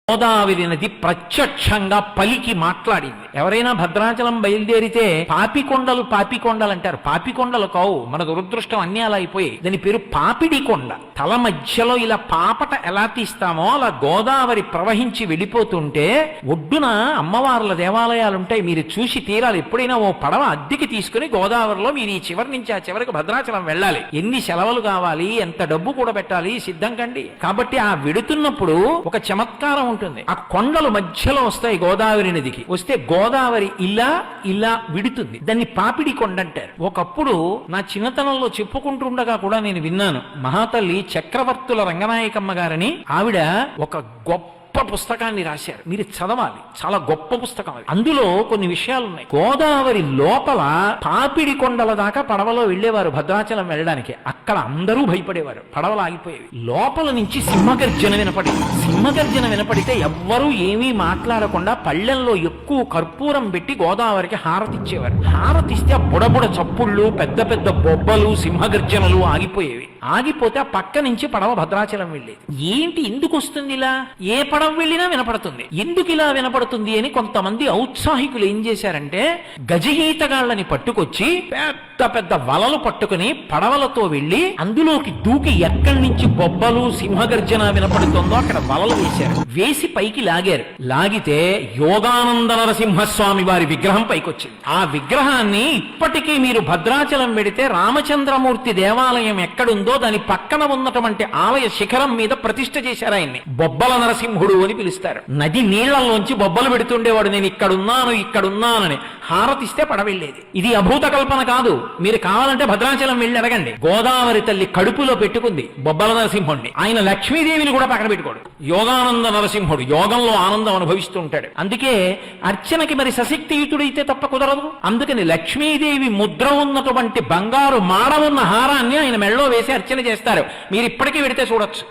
గోదావరి నది ప్రత్యక్షంగా పలికి మాట్లాడింది. ఎవరైనా భద్రాచలం బయలుదేరితే పాపికొండలు అంటారు. పాపికొండలు కావు, మన దురదృష్టం అన్నీ అలా అయిపోయి. దాని పేరు పాపిడి కొండ. తల మధ్యలో ఇలా పాపట ఎలా తీస్తామో అలా గోదావరి ప్రవహించి వెళ్ళిపోతుంటే ఒడ్డున అమ్మవార్ల దేవాలయాలుంటాయి. మీరు చూసి తీరాలి. ఎప్పుడైనా ఓ పడవ అద్దెకి తీసుకుని గోదావరిలో మీరు ఈ చివరి నుంచి ఆ చివరికి భద్రాచలం వెళ్ళాలి. ఎన్ని సెలవులు కావాలి, ఎంత డబ్బు కూడా పెట్టాలి, సిద్ధం కండి. కాబట్టి ఆ వెడుతున్నప్పుడు ఒక చమత్కారం ఉంటుంది. ఆ కొండలు మధ్యలో వస్తాయి గోదావరి నదికి. వస్తే గోదావరి ఇలా ఇలా విడుతుంది. దాన్ని పాపిడి కొండ అంటారు. ఒకప్పుడు నా చిన్నతనంలో చెప్పుకుంటుండగా కూడా నేను విన్నాను. మహాతల్లి చక్రవర్తుల రంగనాయకమ్మ గారని ఆవిడ ఒక గొప్ప పుస్తకాన్ని రాశారు. మీరు చదవాలి, చాలా గొప్ప పుస్తకం అది. అందులో కొన్ని విషయాలు ఉన్నాయి. గోదావరి లోపల పాపిడి కొండల దాకా పడవలో వెళ్లేవారు భద్రాచలం వెళ్ళడానికి. అక్కడ అందరూ భయపడేవారు, పడవలు ఆగిపోయేవి. లోపల నుంచి సింహగర్జన వినపడితే ఎవ్వరూ ఏమీ మాట్లాడకుండా పళ్ళెంలో ఎక్కువ కర్పూరం పెట్టి గోదావరికి హారతిచ్చేవారు. హారతిస్తే ఆ బుడబుడ చప్పుళ్ళు, పెద్ద పెద్ద బొబ్బలు, సింహగర్జనలు ఆగిపోయేవి. ఆగిపోతే ఆ పక్క నుంచి పడవ భద్రాచలం వెళ్ళేది. ఏంటి ఎందుకు వస్తుంది ఇలా? ఏ పడవ వెళ్ళినా వినపడుతుంది. ఎందుకు ఇలా వినపడుతుంది అని కొంతమంది ఔత్సాహికులు ఏం చేశారంటే గజగీతగాళ్ళని పట్టుకొచ్చి పెద్ద పెద్ద వలలు పట్టుకుని పడవలతో వెళ్లి అందులోకి దూకి ఎక్కడి నుంచి బొబ్బలు సింహగర్జన వినపడుతుందో అక్కడ వలలు వేశారు. వేసి పైకి లాగారు. లాగితే యోగానంద నరసింహస్వామి వారి విగ్రహం పైకొచ్చింది. ఆ విగ్రహాన్ని ఇప్పటికీ మీరు భద్రాచలం వెడితే రామచంద్రమూర్తి దేవాలయం ఎక్కడుందో దాని పక్కన ఉన్నటువంటి ఆలయ శిఖరం మీద ప్రతిష్ఠ చేశారు. ఆయన్ని బొబ్బల నరసింహుడు అని పిలుస్తారు. నది నీళ్లలోంచి బొబ్బలు పెడుతుండేవాడు. నేను ఇక్కడున్నానని హారతిస్తే పడవెళ్ళేది. ఇది అభూత కల్పన కాదు. మీరు కావాలంటే భద్రాచలం వెళ్ళి అడగండి. గోదావరి తల్లి కడుపులో పెట్టుకుంది బొబ్బల నరసింహుడిని. ఆయన లక్ష్మీదేవిని కూడా పక్కన పెట్టుకోడు. యోగానంద నరసింహుడు యోగంలో ఆనందం అనుభవిస్తూ ఉంటాడు. అందుకే అర్చనకి మరి సశక్తియుతుడైతే తప్ప కుదరదు. అందుకని లక్ష్మీదేవి ముద్ర ఉన్నటువంటి బంగారు మాడ ఉన్న హారాన్ని ఆయన మెళ్ళో వేసి అర్చన చేస్తారు. మీరు ఇప్పటికీ వెడితే చూడొచ్చు.